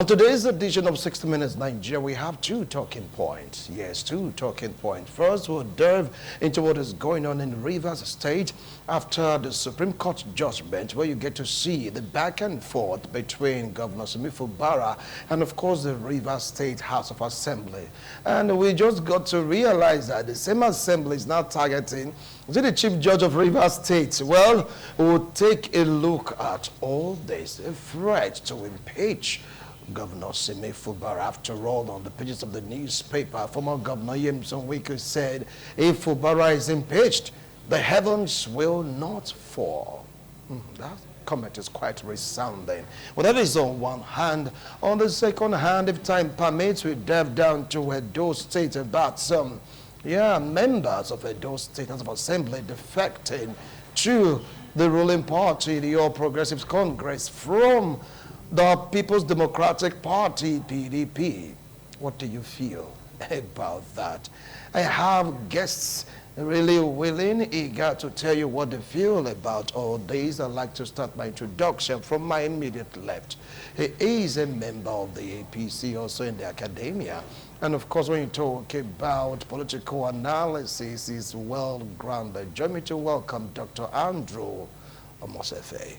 On today's edition of 60 Minutes Nigeria, we have two talking points. Yes, two talking points. First, we'll delve into what is going on in Rivers State after the Supreme Court judgment, where you get to see the back and forth between Governor Simi Fubara and, of course, the Rivers State House of Assembly. And we just got to realize that the same assembly is now targeting the Chief Judge of Rivers State. Well, we'll take a look at all this, a threat to impeach Governor Simi Fubara. After all, on the pages of the newspaper, former Governor Yemson Wike said, if Fubara is impeached, the heavens will not fall. That comment is quite resounding. Well, that is on one hand. On the second hand, if time permits, we delve down to Edo State about some members of Edo State House of Assembly defecting to the ruling party, the All Progressives Congress, from the People's Democratic Party, PDP. What do you feel about that? I have guests really willing, eager to tell you what they feel about all this. I'd like to start my introduction from my immediate left. He is a member of the APC, also in the academia. And of course, when you talk about political analysis, he's well-grounded. Join me to welcome Dr. Andrew Omosefe.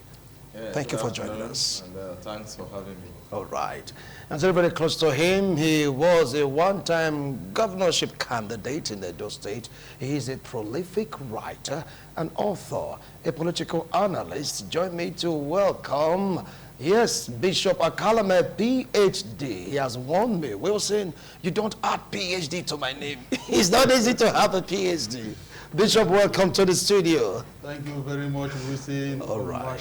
Yeah, thank you for joining us. And thanks for having me. All right. And so very close to him, he was a one-time governorship candidate in Edo State. He is a prolific writer and author, a political analyst. Join me to welcome, yes, Bishop Akalame, PhD. He has warned me, Wilson, you don't add PhD to my name. It's not easy to have a PhD. Bishop, welcome to the studio. Thank you very much, Wilson. All right.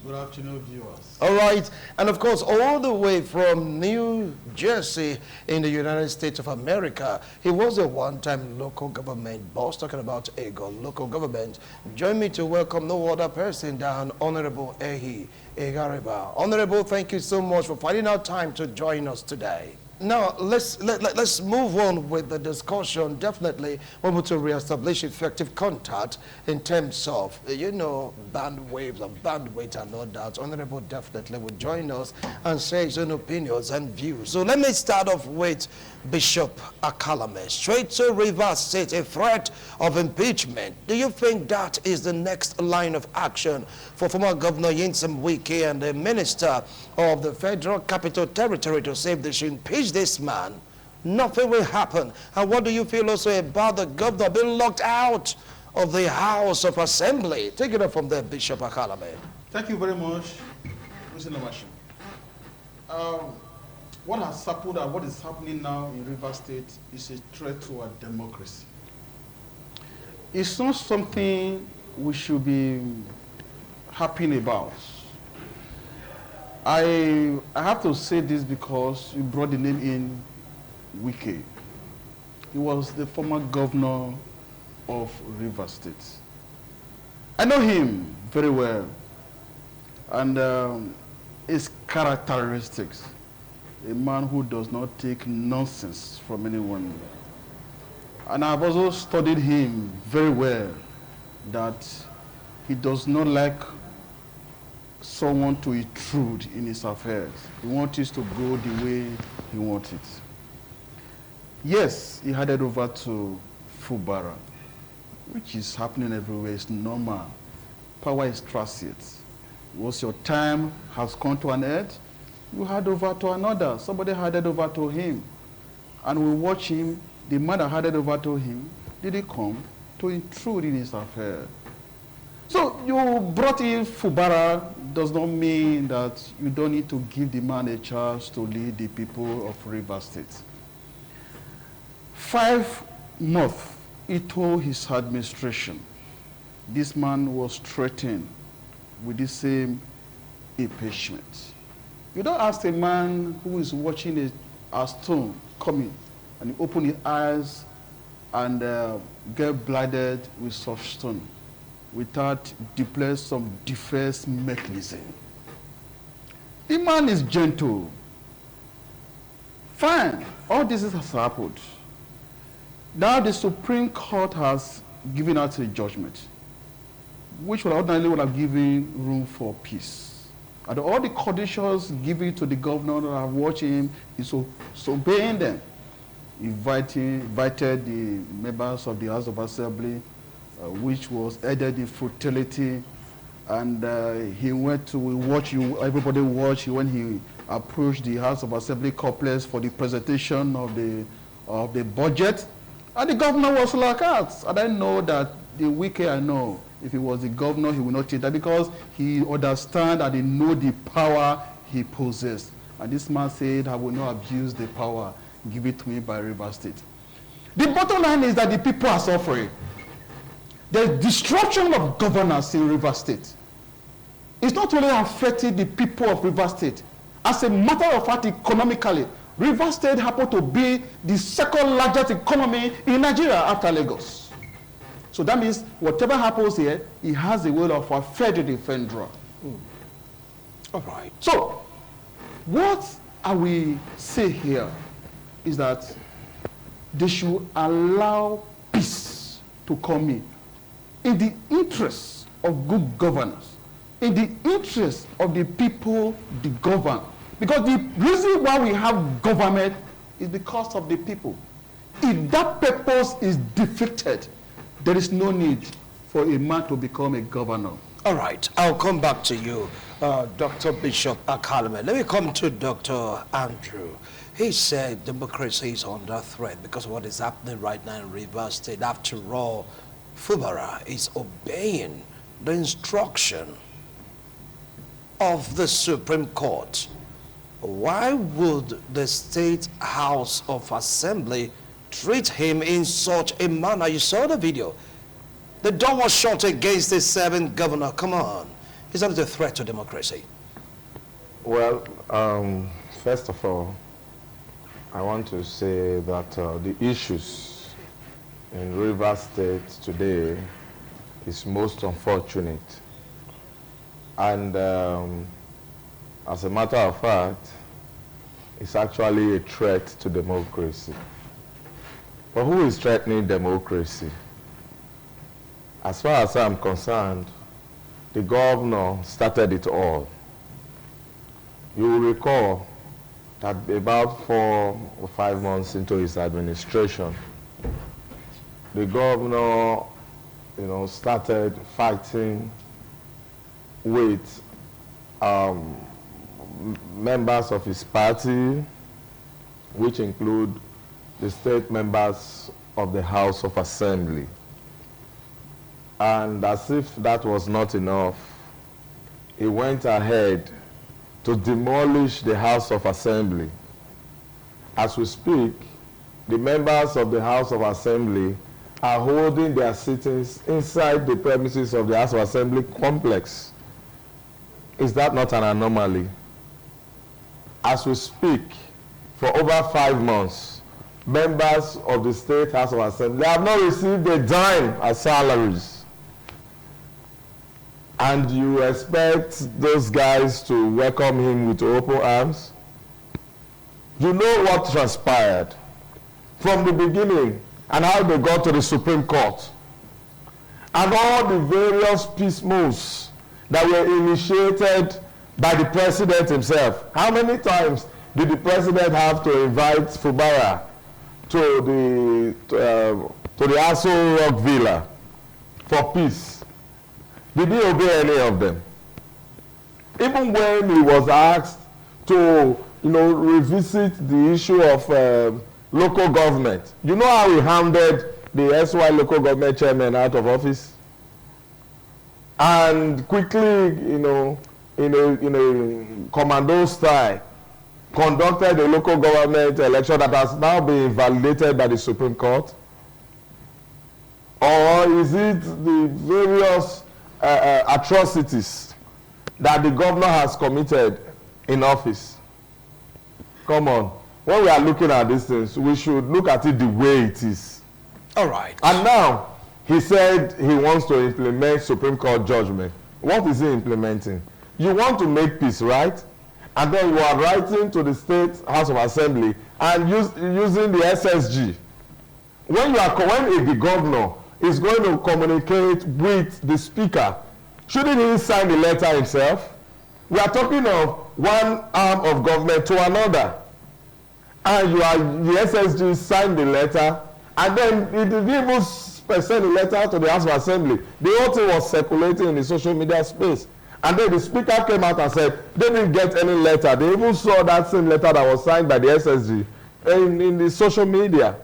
Good afternoon, viewers. All right, and of course, all the way from New Jersey in the United States of America, he was a one-time local government boss, talking about Egon, local government. Join me to welcome no other person than Honorable Ehi Egareba. Honorable, thank you so much for finding out time to join us today. Now, let's move on with the discussion. Definitely, we want to reestablish effective contact in terms of, band waves and bandwidth and all that. Honorable definitely will join us and share his own opinions and views. So let me start off with Bishop Akalame. Straight to Rivers State, a threat of impeachment. Do you think that is the next line of action for former Governor Yinsom Wike and the Minister of the Federal Capital Territory to say they should impeach this man? Nothing will happen. And what do you feel also about the governor being locked out of the House of Assembly? Take it up from there, Bishop Akalame. Thank you very much, Mr. Namashi. What has happened and what is happening now in Rivers State is a threat to our democracy. It's not something we should be happy about. I have to say this because you brought the name in, Wike. He was the former governor of Rivers State. I know him very well, and his characteristics. A man who does not take nonsense from anyone. And I've also studied him very well, that he does not like someone to intrude in his affairs. He wants it to go the way he wants it. Yes, he handed over to Fubara, which is happening everywhere. It's normal. Power is transient. Once your time has come to an end, you hand over to another. Somebody handed over to him. And we watch him. The man that handed over to him, did he come to intrude in his affair? So you brought in Fubara does not mean that you don't need to give the man a chance to lead the people of Rivers State. 5 months into his administration, this man was threatened with the same impeachment. You don't ask a man who is watching a stone coming and he open his eyes and get blinded with such stone without deploying some defense mechanism. The man is gentle. Fine, all this has happened. Now the Supreme Court has given out a judgment, which would ordinarily would have given room for peace And all the conditions given to the governor that have watched him, he's obeying them. Invited the members of the House of Assembly, which was headed in futility. And he went to watch, everybody watched when he approached the House of Assembly complex for the presentation of the budget. And the governor was like, and I know that the wicked I know, if he was the governor, he would not take that because he understands and he knows the power he possesses. And this man said, I will not abuse the power given to me by River State. The bottom line is that the people are suffering. There's destruction of governance in River State. It's not only affecting the people of River State. As a matter of fact, economically, River State happened to be the second largest economy in Nigeria after Lagos. So that means whatever happens here, it has the will of affecting the federal. All right. So, what are we say here is that they should allow peace to come in the interest of good governance, in the interest of the people they govern. Because the reason why we have government is because of the people. If that purpose is defeated, there is no need for a man to become a governor. All right, I'll come back to you, Dr. Bishop Akalame. Let me come to Dr. Andrew. He said democracy is under threat because of what is happening right now in Rivers State. After all, Fubara is obeying the instruction of the Supreme Court. Why would the State House of Assembly treat him in such a manner? You saw the video. The door was shut against the serving governor. Come on. Is that a threat to democracy? Well, first of all, I want to say that the issues in Rivers State today is most unfortunate. And as a matter of fact, it's actually a threat to democracy. But who is threatening democracy? As far as I'm concerned, the governor started it all. You will recall that about 4 or 5 months into his administration, the governor, started fighting with members of his party, which include the state members of the House of Assembly. And as if that was not enough, he went ahead to demolish the House of Assembly. As we speak, the members of the House of Assembly are holding their sittings inside the premises of the House of Assembly complex. Is that not an anomaly? As we speak, for over 5 months, members of the State House of Assembly have not received a dime as salaries. And you expect those guys to welcome him with open arms? You know what transpired from the beginning and how they got to the Supreme Court. And all the various peace moves that were initiated by the president himself. How many times did the president have to invite Fubara to the Aso Rock Villa for peace? Did he obey any of them? Even when he was asked to, revisit the issue of local government, you know how he handed the SY local government chairman out of office? And quickly, in a commando style, conducted a local government election that has now been validated by the Supreme Court? Or is it the various atrocities that the governor has committed in office? Come on. When we are looking at these things, we should look at it the way it is. All right. And now, he said he wants to implement Supreme Court judgment. What is he implementing? You want to make peace, right? And then you are writing to the State House of Assembly and using the SSG. When the governor is going to communicate with the speaker, shouldn't he sign the letter himself? We are talking of one arm of government to another. And the SSG signed the letter, and then it didn't even send the letter to the House of Assembly. The whole thing was circulating in the social media space. And then the speaker came out and said they didn't get any letter. They even saw that same letter that was signed by the SSG in the social media.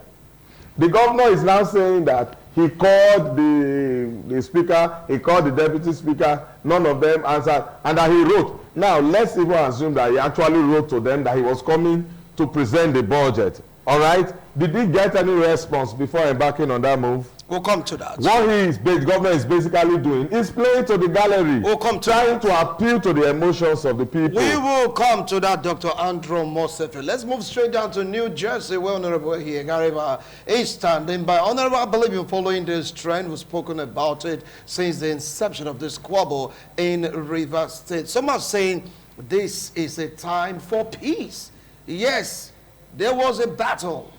The governor is now saying that he called the speaker, he called the deputy speaker, none of them answered, and that he wrote. Now, let's even assume that he actually wrote to them that he was coming to present the budget. All right? Did he get any response before embarking on that move? We'll come to that. What the government is basically doing is playing to the gallery, we'll come to trying to appeal to the emotions of the people. We will come to that, Dr. Andrew Mosefe. Let's move straight down to New Jersey, where Honorable here, Gariba is standing by. Honorable, I believe you're following this trend. We've spoken about it since the inception of this squabble in Rivers State. Some are saying this is a time for peace. Yes, there was a battle.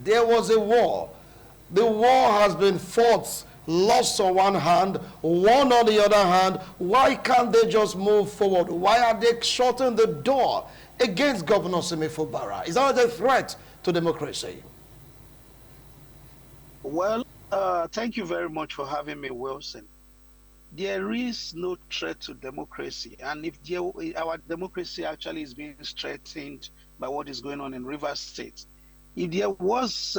There was a war. The war has been fought, lost on one hand, won on the other hand. Why can't they just move forward? Why are they shutting the door against Governor Simi Fubara? Is that a threat to democracy? Well, thank you very much for having me, Wilson. There is no threat to democracy. And if our democracy actually is being threatened by what is going on in Rivers State, if there was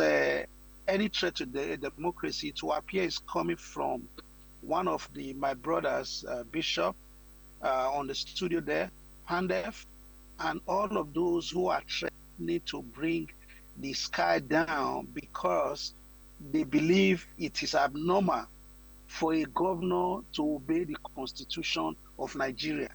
any threat to the democracy, to appear is coming from one of my brothers, Bishop, on the studio there, Pandef, and all of those who are threatening to bring the sky down because they believe it is abnormal for a governor to obey the Constitution of Nigeria.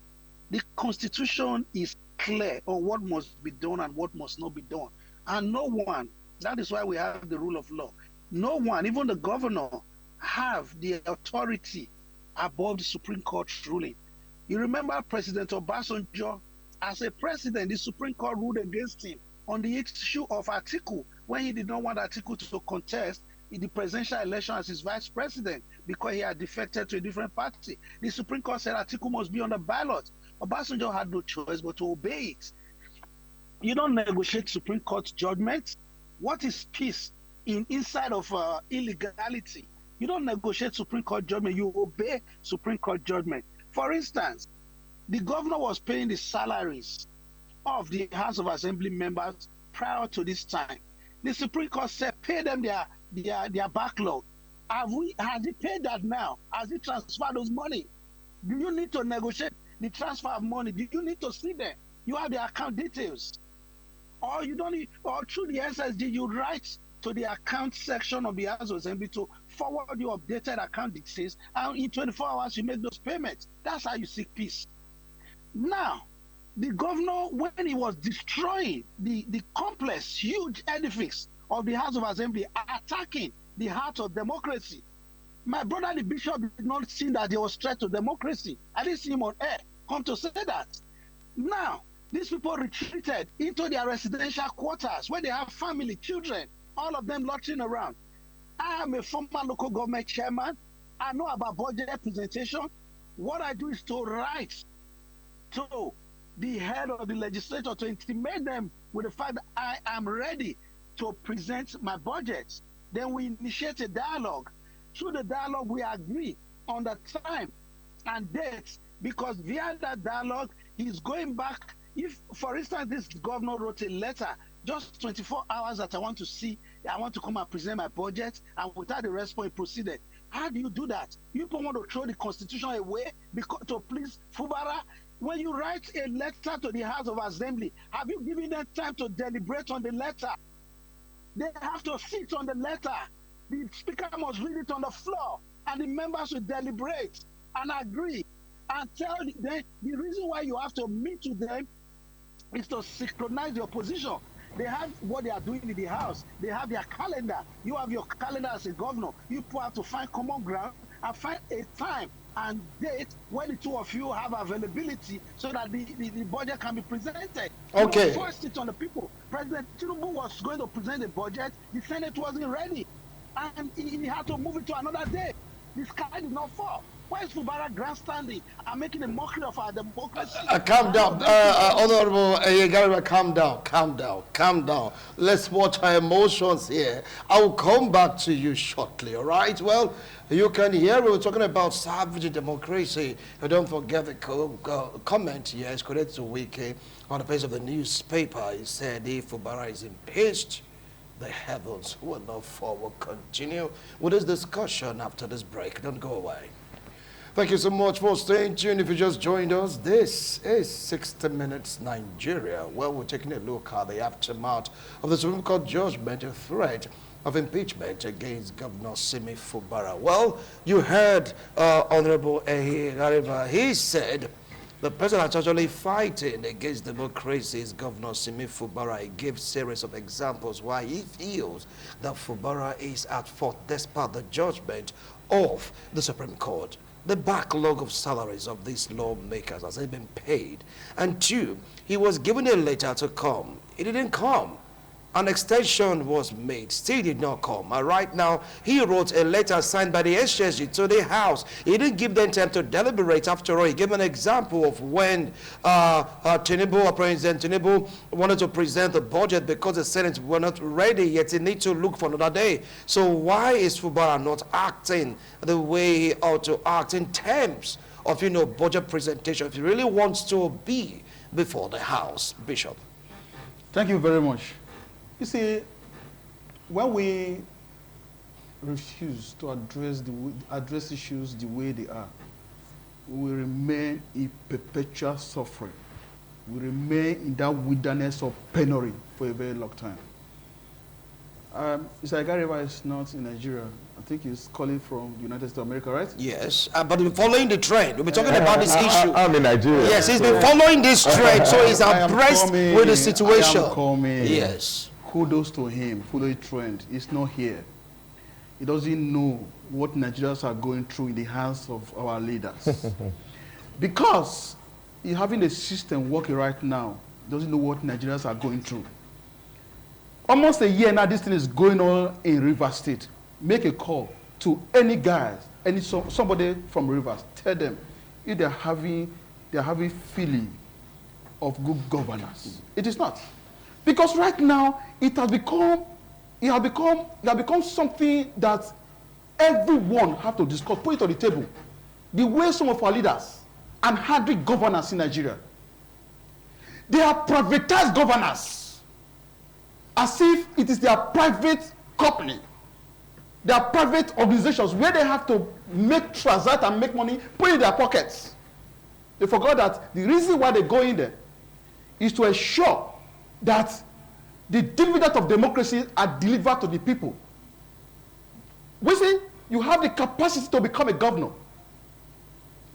The Constitution is clear on what must be done and what must not be done. And no one, that is why we have the rule of law. No one, even the governor, have the authority above the Supreme Court's ruling. You remember President Obasanjo, as a president, the Supreme Court ruled against him on the issue of Atiku, when he did not want Atiku to contest in the presidential election as his vice president because he had defected to a different party. The Supreme Court said Atiku must be on the ballot. Obasanjo had no choice but to obey it. You don't negotiate Supreme Court judgment. What is peace inside of illegality? You don't negotiate Supreme Court judgment. You obey Supreme Court judgment. For instance, the governor was paying the salaries of the House of Assembly members prior to this time. The Supreme Court said pay them their backlog. Has he paid that now? Has he transferred those money? Do you need to negotiate the transfer of money? Do you need to see them? You have the account details. Or you don't need, or through the SSG, you write to the account section of the House of Assembly to forward your updated account details, and in 24 hours you make those payments. That's how you seek peace. Now, the governor, when he was destroying the complex, huge edifice of the House of Assembly, attacking the heart of democracy, my brother, the bishop, did not see that there was threat to democracy. I didn't see him on air come to say that. Now, these people retreated into their residential quarters where they have family, children, all of them loitering around. I am a former local government chairman. I know about budget presentation. What I do is to write to the head of the legislature to intimate them with the fact that I am ready to present my budget. Then we initiate a dialogue. Through the dialogue, we agree on the time and dates, because via that dialogue, he's going back. If, for instance, this governor wrote a letter, just 24 hours that I want to come and present my budget, and without the response, he proceeded. How do you do that? You don't want to throw the Constitution away because to please Fubara? When you write a letter to the House of Assembly, have you given them time to deliberate on the letter? They have to sit on the letter. The speaker must read it on the floor, and the members will deliberate and agree and tell them the reason why you have to meet with them is to synchronize your position. They have what they are doing in the House. They have their calendar. You have your calendar as a governor. You have to find common ground and find a time and date when the two of you have availability so that the budget can be presented. Okay. You don't force it on the people. President Tinubu was going to present the budget. The Senate wasn't ready. And he had to move it to another day. The sky did not fall. Why is Fubara grandstanding and making a mockery of our democracy? Calm down, Honorable Gariba, calm down. Let's watch our emotions here. I will come back to you shortly, all right? Well, you can hear we were talking about savage democracy. Don't forget the comment here is correct to Wiki on the page of the newspaper. He said if Fubara is impeached, the heavens will not fall. We'll continue with this discussion after this break. Don't go away. Thank you so much for staying tuned. If you just joined us, this is 60 Minutes Nigeria, where we're taking a look at the aftermath of the Supreme Court judgment, a threat of impeachment against Governor Simi Fubara. Well, you heard Honorable Ehi Gariba. He said the person that's actually fighting against democracy is Governor Simi Fubara. He gave series of examples why he feels that Fubara is at fault despite the judgment of the Supreme Court. The backlog of salaries of these lawmakers has been paid. And two, he was given a letter to come. It didn't come. An extension was made, still did not come. And right now, he wrote a letter signed by the SSG to the House. He didn't give them time to deliberate. After all, he gave an example of when President Tinubu wanted to present the budget because the Senate were not ready yet. He need to look for another day. So why is Fubara not acting the way he ought to act in terms of, budget presentation if he really wants to be before the House? Bishop. Thank you very much. You see, when we refuse to address issues the way they are, we remain in perpetual suffering. We remain in that wilderness of penury for a very long time. Mr. Gariba is not in Nigeria. I think he's calling from the United States of America, right? Yes, but we're following the trend. We'll be talking about this issue. I'm in Nigeria. Yes, he's been following this trend, so he's abreast with the situation. I am coming. Yes. Kudos to him, follow the trend. He's not here. He doesn't know what Nigerians are going through in the hands of our leaders. Because he's having a system working right now, he doesn't know what Nigerians are going through. Almost a year now, this thing is going on in Rivers State. Make a call to any guys, somebody from Rivers. Tell them if they're having feeling of good governance. It is not. Because right now, it has become something that everyone have to discuss, put it on the table. The way some of our leaders and handling governance in Nigeria, they are privatized governance, as if it is their private company, their private organizations where they have to transact and make money, put it in their pockets. They forgot that the reason why they go in there is to ensure that the dividend of democracy are delivered to the people. We see, you have the capacity to become a governor.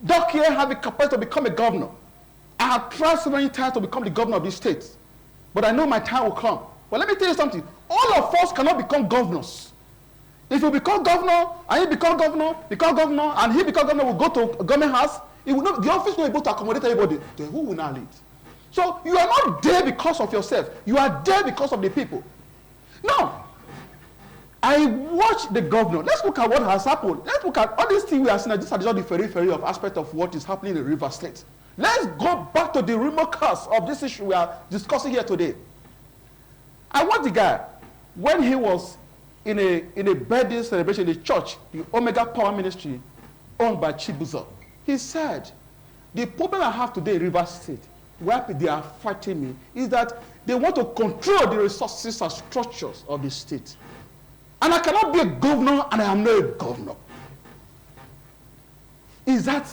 Doc here have the capacity to become a governor. I have tried so many times to become the governor of this state, but I know my time will come. But let me tell you something. All of us cannot become governors. If you become governor, and he become governor, and he become governor, will go to a government house, the office will not be able to accommodate everybody. Then who will now lead? So you are not there because of yourself. You are there because of the people. Now, I watch the governor. Let's look at what has happened. Let's look at all these things we are seeing. These are just the periphery of aspect of what is happening in Rivers State. Let's go back to the remote cause of this issue we are discussing here today. I watched the guy when he was in a birthday celebration in the church, the Omega Power Ministry, owned by Chibuzo. He said, the problem I have today in Rivers State, where they are fighting me, is that they want to control the resources and structures of the state. And I cannot be a governor and I am not a governor. Is that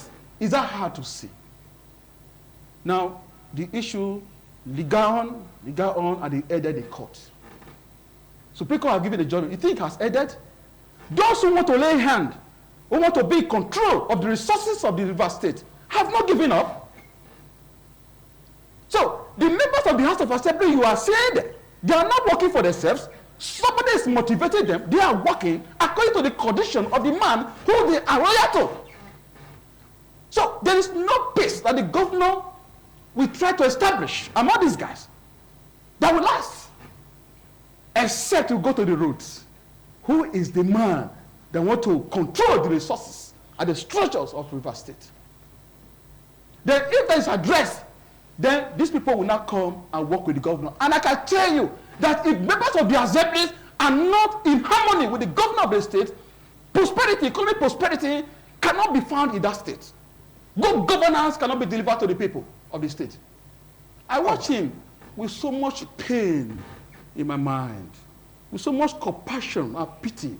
hard to see? Now, the issue, legal on, and they ended the court. Supreme Court have given a judgment. You think it has ended? Those who want to lay hand, who want to be in control of the resources of the River State, have not given up. So, the members of the House of Assembly, you are saying that they are not working for themselves. Somebody is motivating them. They are working according to the condition of the man who they are loyal to. So, there is no peace that the governor will try to establish among these guys that will last. Except you go to the roots. Who is the man that want to control the resources are the structures of Rivers State. Then if there is address, then these people will not come and work with the governor. And I can tell you that if members of the assemblies are not in harmony with the governor of the state, prosperity, economic prosperity cannot be found in that state. Good governance cannot be delivered to the people of the state. I watch him with so much pain in my mind, with so much compassion and pity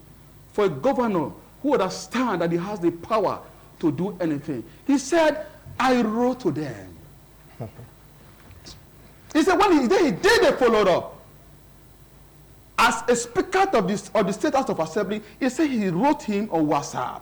for a governor who understands that he has the power to do anything. He said, I wrote to them. He said, when he did, they followed up. As a speaker of the State House of Assembly, he said he wrote him on WhatsApp.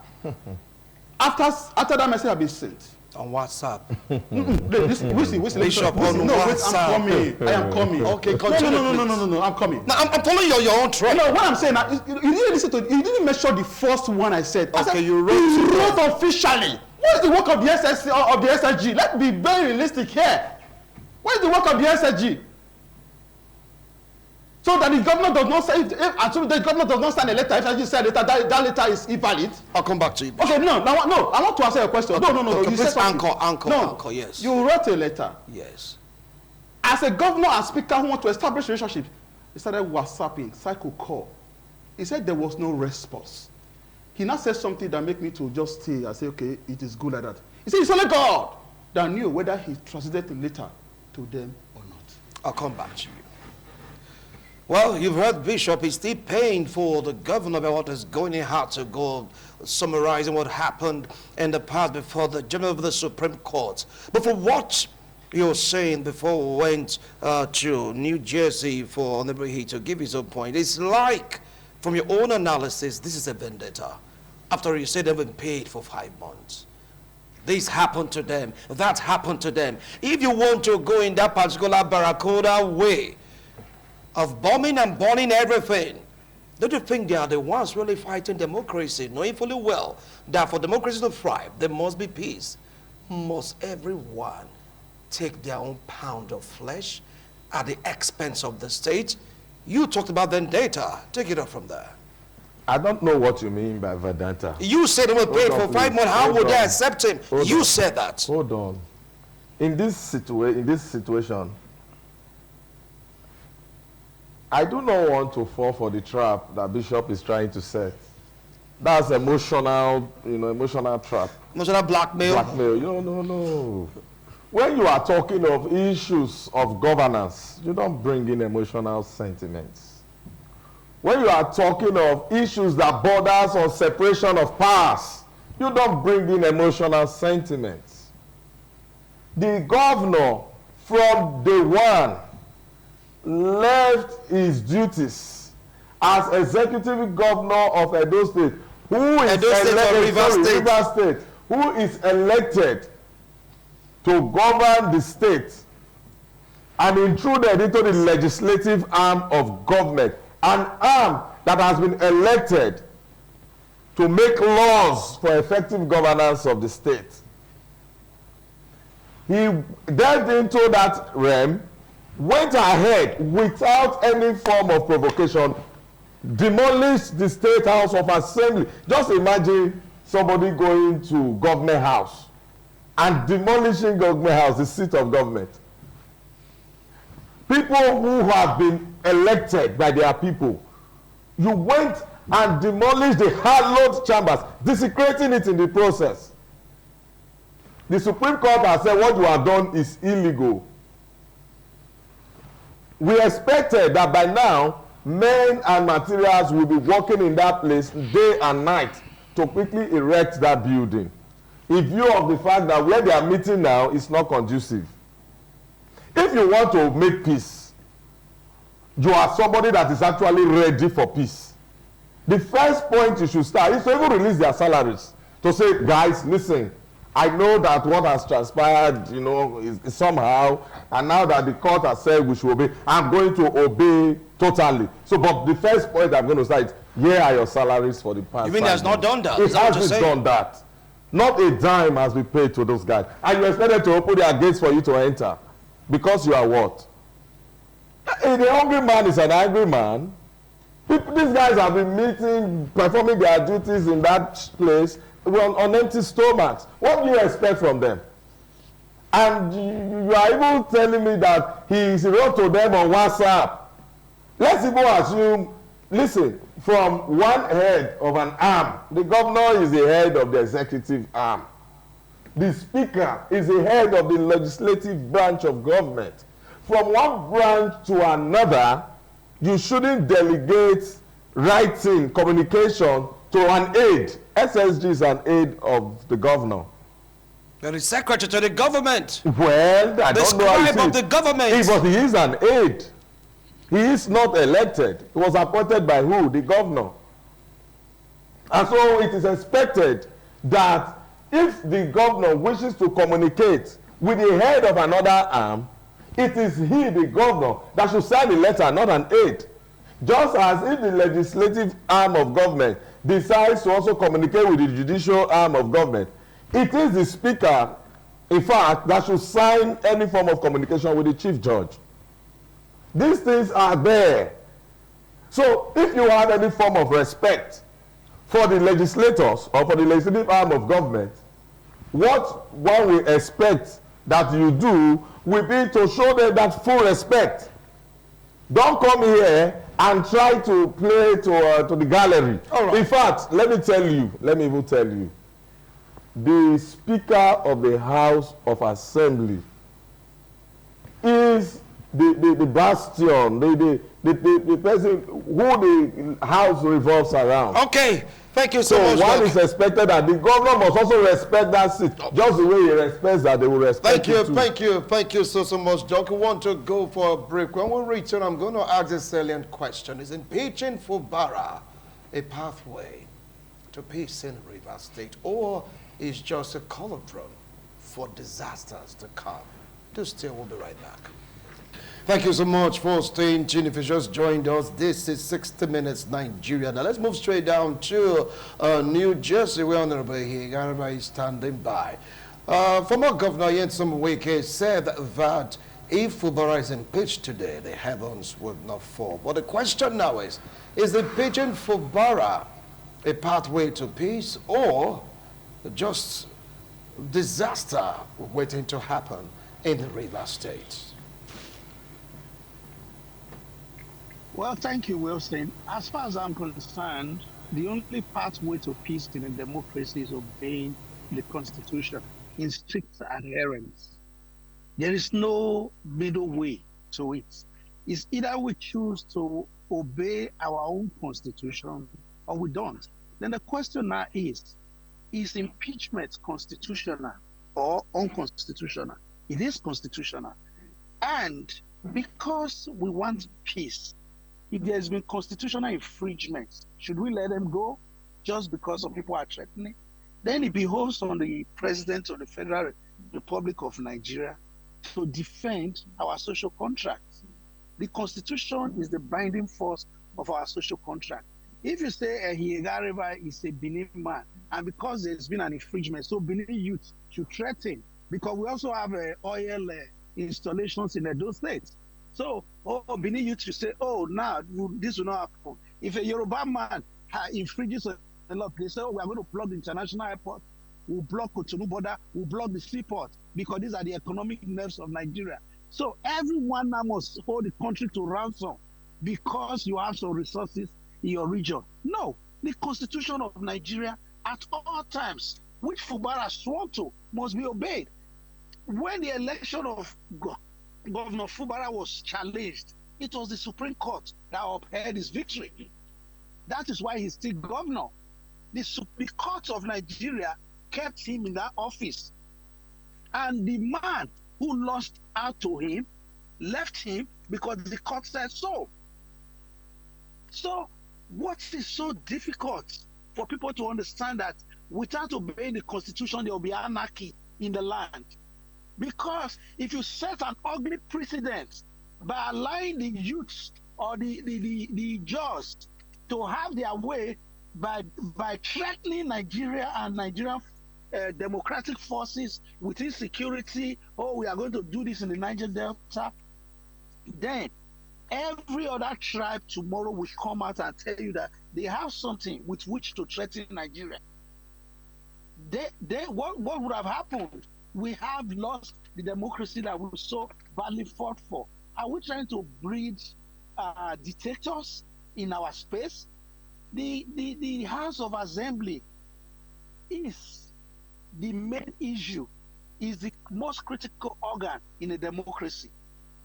after that message had been sent. On WhatsApp. Listen, Bishop, on WhatsApp. Wait, I am coming. Okay, continue. No, I'm coming. Now, I'm following your own track. No, what I'm saying now, you didn't listen to it. You didn't mention the first one I said. Okay, I said, you wrote he to wrote officially. What is the work of the SSG? Let's be very realistic here. What is the work of the SSG? So that the governor does not say, if the governor does not sign a letter, if SSG said letter, that letter is invalid. I'll come back to you. Okay, no, I want to answer your question. Okay, No. Okay, You please said anchor, yes. You wrote a letter. Yes. As a governor and speaker who want to establish relationship, he started WhatsApping, cycle call. He said there was no response. He now said something that made me to just stay and say, okay, it is good like that. He said it's only God that knew whether he translated the letter to them or not. I'll come back to you. Well, you've heard Bishop is still paying for the governor about what is going in, how to go summarizing what happened in the past before the judgment of the Supreme Court. But for what you're saying before we went to New Jersey for Honorable He to give his own point, it's like, from your own analysis, this is a vendetta. After you say they've been paid for 5 months. This happened to them, that happened to them. If you want to go in that particular Barracuda way of bombing and burning everything, don't you think they are the ones really fighting democracy, knowing fully well that for democracy to thrive, there must be peace? Must everyone take their own pound of flesh at the expense of the state? You talked about vendetta. Take it up from there. I don't know what you mean by vendetta. You said they were paid for 5 months. How would they accept him? You said that. Hold on. In this situation, I do not want to fall for the trap that Bishop is trying to set. That's emotional trap. Emotional blackmail. No. When you are talking of issues of governance, you don't bring in emotional sentiments. When you are talking of issues that borders on separation of powers, you don't bring in emotional sentiments. The governor, from day one, left his duties as executive governor of Edo State, who is elected to govern the state and intruded into the legislative arm of government, an arm that has been elected to make laws for effective governance of the state. He delved into that realm, went ahead without any form of provocation, demolished the State House of Assembly. Just imagine somebody going to Government House and demolishing Government House, the seat of government. People who have been elected by their people, you went and demolished the hallowed chambers, desecrating it in the process. The Supreme Court has said what you have done is illegal. We expected that by now, men and materials will be working in that place day and night to quickly erect that building, in view of the fact that where they are meeting now is not conducive. If you want to make peace, you are somebody that is actually ready for peace. The first point you should start is to even release their salaries. To say, guys, listen, I know that what has transpired, is somehow, and now that the court has said we should obey, I'm going to obey totally. So, but the first point I'm going to start is, here are your salaries for the past. You mean he has not done that? It hasn't done that. Not a dime has been paid to those guys. And you expected to open their gates for you to enter. Because you are what? The hungry man is an angry man. These guys have been meeting, performing their duties in that place well, on empty stomachs. What do you expect from them? And you are even telling me that he wrote to them on WhatsApp. Let's even assume, listen, from one head of an arm, the governor is the head of the executive arm. The speaker is the head of the legislative branch of government. From one branch to another, you shouldn't delegate writing, communication to an aide. SSG is an aide of the governor. The secretary to the government. Well, I don't know how scribe of the government. But he is an aide. He is not elected. He was appointed by who? The governor. And so it is expected that if the governor wishes to communicate with the head of another arm, it is he, the governor, that should sign the letter, not an aide. Just as if the legislative arm of government decides to also communicate with the judicial arm of government, it is the speaker, in fact, that should sign any form of communication with the chief judge. These things are there. So if you have any form of respect for the legislators or for the legislative arm of government, what one will expect that you do will be to show them that full respect. Don't come here and try to play to the gallery. All right. In fact, let me even tell you, the Speaker of the House of Assembly is the bastion, the person who the House revolves around. Okay, thank you so much. So one is expected that the governor must also respect that seat, just the way he respects that they will respect it too. Thank you so much, Doc. We want to go for a break. When we return, I'm going to ask a salient question. Is impeaching Fubara a pathway to peace in Rivers State, or is just a cauldron for disasters to come? Do still, we'll be right back. Thank you so much for staying tuned. If you just joined us, this is 60 Minutes Nigeria. Now let's move straight down to New Jersey, where Honorable Higariba is standing by. Former Governor Nyesom Wike said that if Fubara is impeached today, the heavens would not fall. But the question now is impeaching Fubara a pathway to peace, or just disaster waiting to happen in the Rivers State? Well, thank you, Wilson. As far as I'm concerned, the only pathway to peace in a democracy is obeying the Constitution in strict adherence. There is no middle way to it. It's either we choose to obey our own Constitution or we don't. Then the question now is impeachment constitutional or unconstitutional? It is constitutional. And because we want peace, if there's been constitutional infringements, should we let them go just because some people are threatening? Then it behoves on the President of the Federal Republic of Nigeria to defend our social contracts. The Constitution is the binding force of our social contract. If you say Higariba is a Benin man, and because there's been an infringement, so Benin youth should threaten, because we also have oil installations in those states. So, Benin youth should say, oh, now this will not happen. If a Yoruba man infringes a law, they say, oh, we are going to block the international airport, we'll block Cotonou border, we'll block the seaport, because these are the economic nerves of Nigeria. So everyone now must hold the country to ransom because you have some resources in your region. No, the Constitution of Nigeria at all times, which Fubara swore to, must be obeyed. When the election of Governor Fubara was challenged, it was the Supreme Court that upheld his victory. That is why he's still governor. The court of Nigeria kept him in that office. And the man who lost out to him left him because the court said so. So what is so difficult for people to understand that without obeying the Constitution, there will be anarchy in the land? Because if you set an ugly precedent by allowing the youths or the judges to have their way by threatening Nigeria and Nigerian democratic forces with insecurity, oh, we are going to do this in the Niger Delta, then every other tribe tomorrow will come out and tell you that they have something with which to threaten Nigeria. what would have happened? We have lost the democracy that we so badly fought for. Are we trying to breed dictators in our space? The House of Assembly is the main issue, is the most critical organ in a democracy.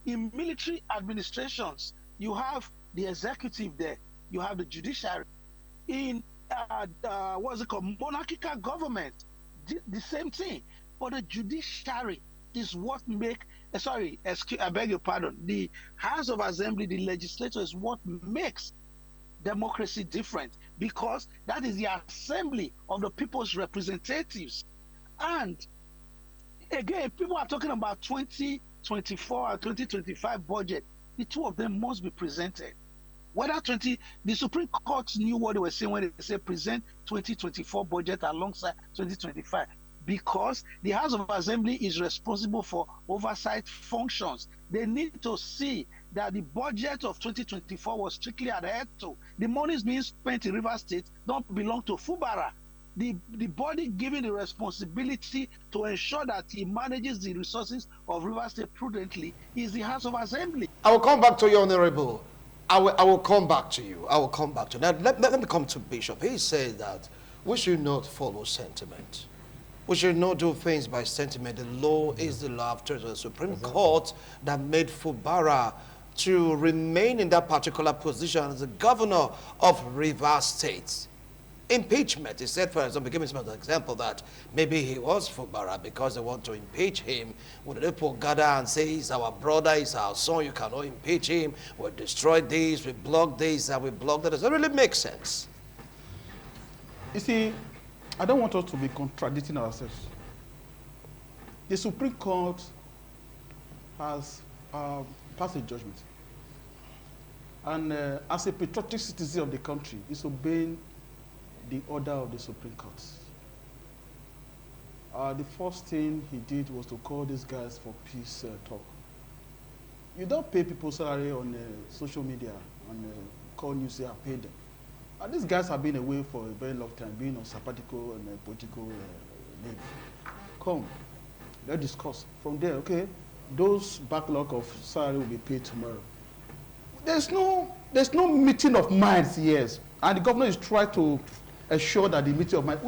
In military administrations, you have the executive there, you have the judiciary. In what's it called, monarchical government, the same thing. But the judiciary is what make sorry, excuse, I beg your pardon. The House of Assembly, the legislature, is what makes democracy different, because that is the assembly of the people's representatives. And again, people are talking about 2024 or 2025 budget. The two of them must be presented. Whether the Supreme Court knew what they were saying when they said present 2024 budget alongside 2025, because the House of Assembly is responsible for oversight functions. They need to see that the budget of 2024 was strictly adhered to. The monies being spent in Rivers State don't belong to Fubara. The body given the responsibility to ensure that he manages the resources of Rivers State prudently is the House of Assembly. I will come back to you, Honorable. I will come back to you. I will come back to you. Now, let me come to Bishop. He said that we should not follow sentiment. We should not do things by sentiment. The law is the law after the Supreme Court that made Fubara to remain in that particular position as the governor of Rivers State. Impeachment, he said, for example, give me some example that maybe he was Fubara because they want to impeach him. When the people gather and say, he's our brother, he's our son, you cannot impeach him, we destroyed this, we blocked this, and we blocked that. Does that really make sense? You see, I don't want us to be contradicting ourselves. The Supreme Court has passed a judgment. And as a patriotic citizen of the country, it's obeying the order of the Supreme Court. The first thing he did was to call these guys for peace talk. You don't pay people salary on social media and call you say I paid them. These guys have been away for a very long time, being on sabbatical and political leave. Come, let's discuss. From there, okay, those backlog of salary will be paid tomorrow. There's no meeting of minds here, and the governor is trying to ensure that the meeting of minds,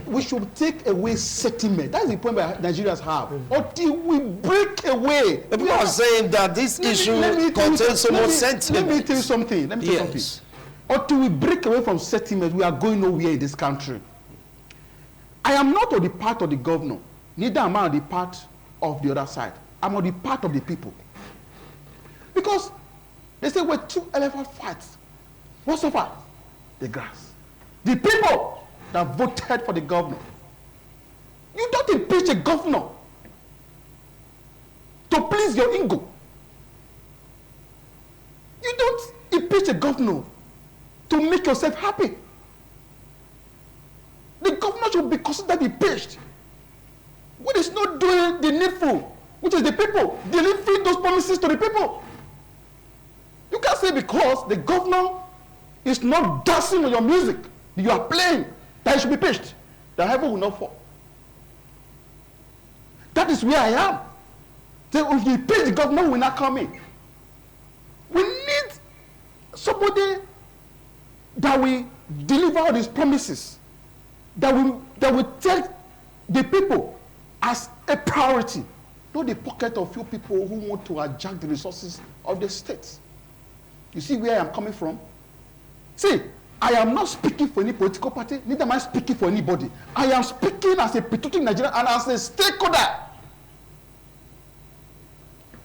we should take away sentiment. That's the point that Nigerians have. Until we break away. People are saying that this issue contains so much sentiment. Let me tell you something. Until we break away from sentiment, we are going nowhere in this country. I am not on the part of the governor, neither am I on the part of the other side. I'm on the part of the people. Because they say when two elephants fight, what suffer? The grass. The people that voted for the governor. You don't impeach a governor to please your ego. You don't impeach a governor to make yourself happy. The governor should be considered impeached when it's not doing the needful, which is the people, delivering those promises to the people. You can't say because the governor is not dancing on your music you are playing, that it should be pitched, that heaven will not fall. That is where I am. So if you pitch, the government will not come in. We need somebody that will deliver all these promises, that will take the people as a priority, not the pocket of few people who want to hijack the resources of the state. You see where I am coming from? See, I am not speaking for any political party, neither am I speaking for anybody. I am speaking as a patriotic Nigerian and as a stakeholder.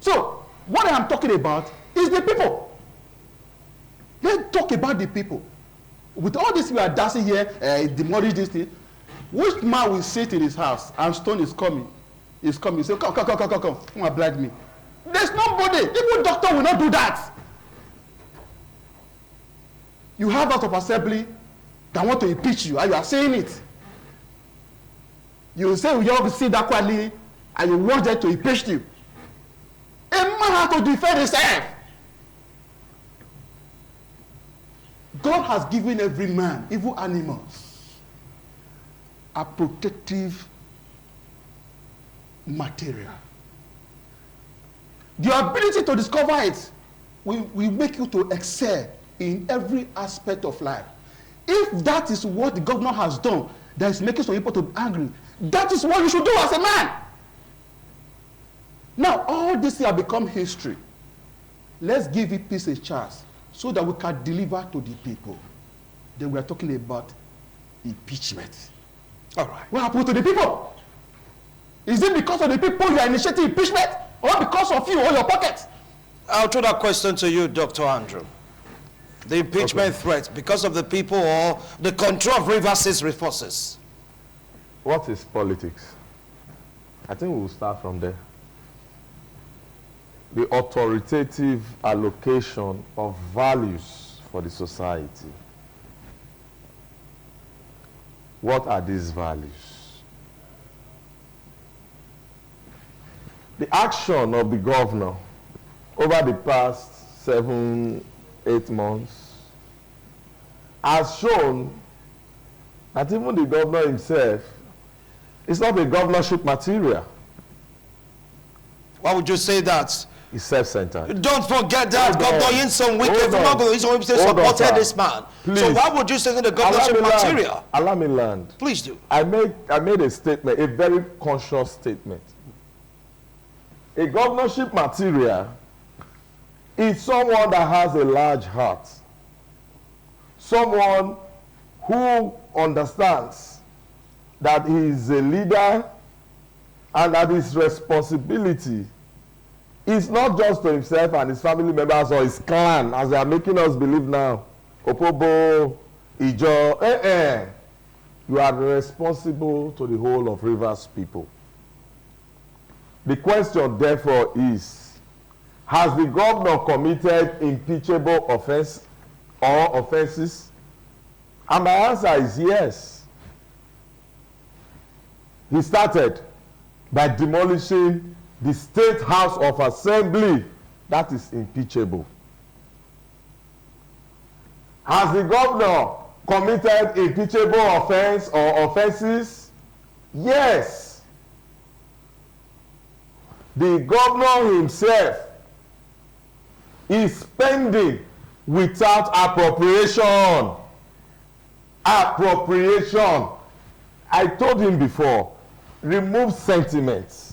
So, what I am talking about is the people. Let's talk about the people. With all this we are dancing here, demolish this thing, which man will sit in his house and stone is coming? He's coming. Say, come and blind me. There's nobody. Even doctor will not do that. You have House of Assembly that want to impeach you, and you are saying it. You say you all sit that quietly, and you want them to impeach you. A man has to defend himself. God has given every man evil animals are protective material. The ability to discover it will make you to excel in every aspect of life. If that is what the governor has done, that is making some people to be angry, that is what you should do as a man. Now, all this have become history. Let's give it peace a chance so that we can deliver to the people. Then we are talking about impeachment. All right. What happened to the people? Is it because of the people you are initiating impeachment, or because of you or your pocket? I'll throw that question to you, Dr. Andrew. The impeachment threat, because of the people or the control of Rivers' resources? What is politics? I think we'll start from there. The authoritative allocation of values for the society. What are these values? The action of the governor over the past 7-8 months has shown that even the governor himself is not a governorship material. Why would you say that? He's self-centered. Don't forget that Governor Yinsom Wike, former Governor Yinsom Wike supported this man. Please. So why would you say the governorship material? Allow me land. Please do. I made a statement, a very conscious statement. A governorship material is someone that has a large heart. Someone who understands that he is a leader and that his responsibility is not just to himself and his family members or his clan, as they are making us believe now. Opobo, Ijo, You are responsible to the whole of Rivers people. The question, therefore, is, has the governor committed impeachable offense or offenses? And my answer is yes. He started by demolishing the State House of Assembly. That is impeachable. Has the governor committed impeachable offense or offenses? Yes. The governor himself is spending without appropriation. Appropriation. I told him before, remove sentiments.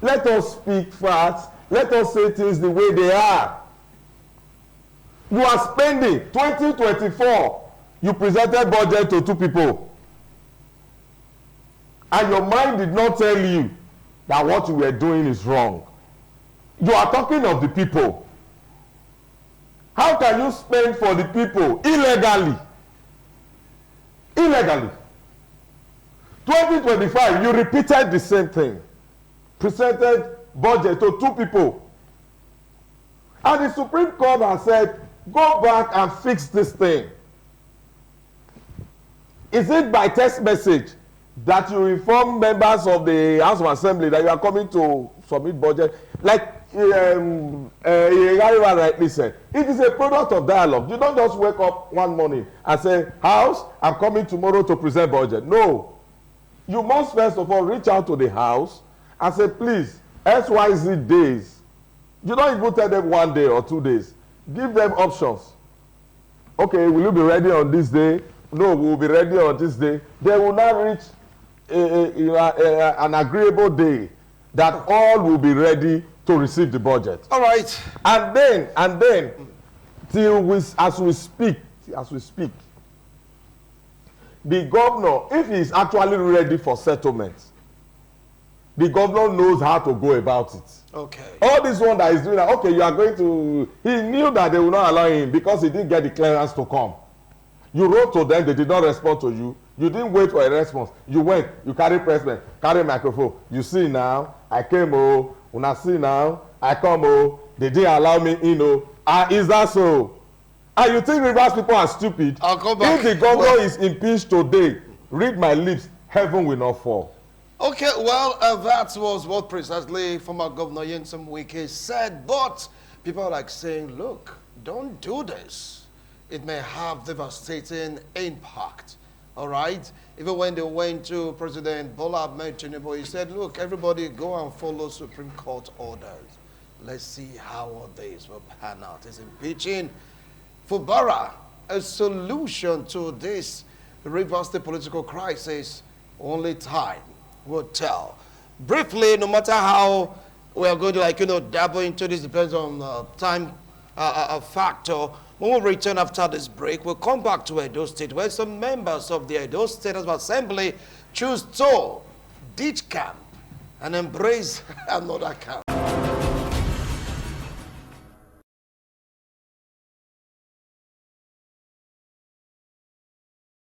Let us speak facts. Let us say things the way they are. You are spending 2024. You presented budget to 2 people. And your mind did not tell you that what you were doing is wrong. You are talking of the people. How can you spend for the people illegally? Illegally. 2025, you repeated the same thing. Presented budget to 2 people. And the Supreme Court has said, go back and fix this thing. Is it by text message that you inform members of the House of Assembly that you are coming to submit budget? Like rightly said, it is a product of dialogue. You don't just wake up one morning and say, House, I'm coming tomorrow to present budget. No. You must first of all reach out to the House and say, please, XYZ days. You don't even tell them 1 day or 2 days. Give them options. Okay, will you be ready on this day? No, we will be ready on this day. They will not reach an agreeable day that all will be ready to receive the budget. All right. And then, as we speak, the governor, if he is actually ready for settlement, the governor knows how to go about it. Okay. All this one that is doing that, okay, you are going to, he knew that they will not allow him because he didn't get the clearance to come. You wrote to them, they did not respond to you. You didn't wait for a response. You went, you carry pressman, carry microphone. You see now, I came, una see now, I come, they didn't allow me in, is that so? And you think Rivers people are stupid? I'll come back. If the governor is impeached today, read my lips, heaven will not fall. Okay, well, that was what precisely former Governor Yinsom Wike said, but people are like saying, look, don't do this. It may have devastating impact All right? Even when they went to President Bola Ahmed Tinubu, he said, look, everybody go and follow Supreme Court orders. Let's see how all this will pan out. Is impeaching Fubara a solution to this Rivers State political crisis? Only time will tell. Briefly, no matter how we are going to dabble into this, depends on time factor. When we return after this break, we'll come back to Edo State, where some members of the Edo State Assembly choose to ditch camp and embrace another camp.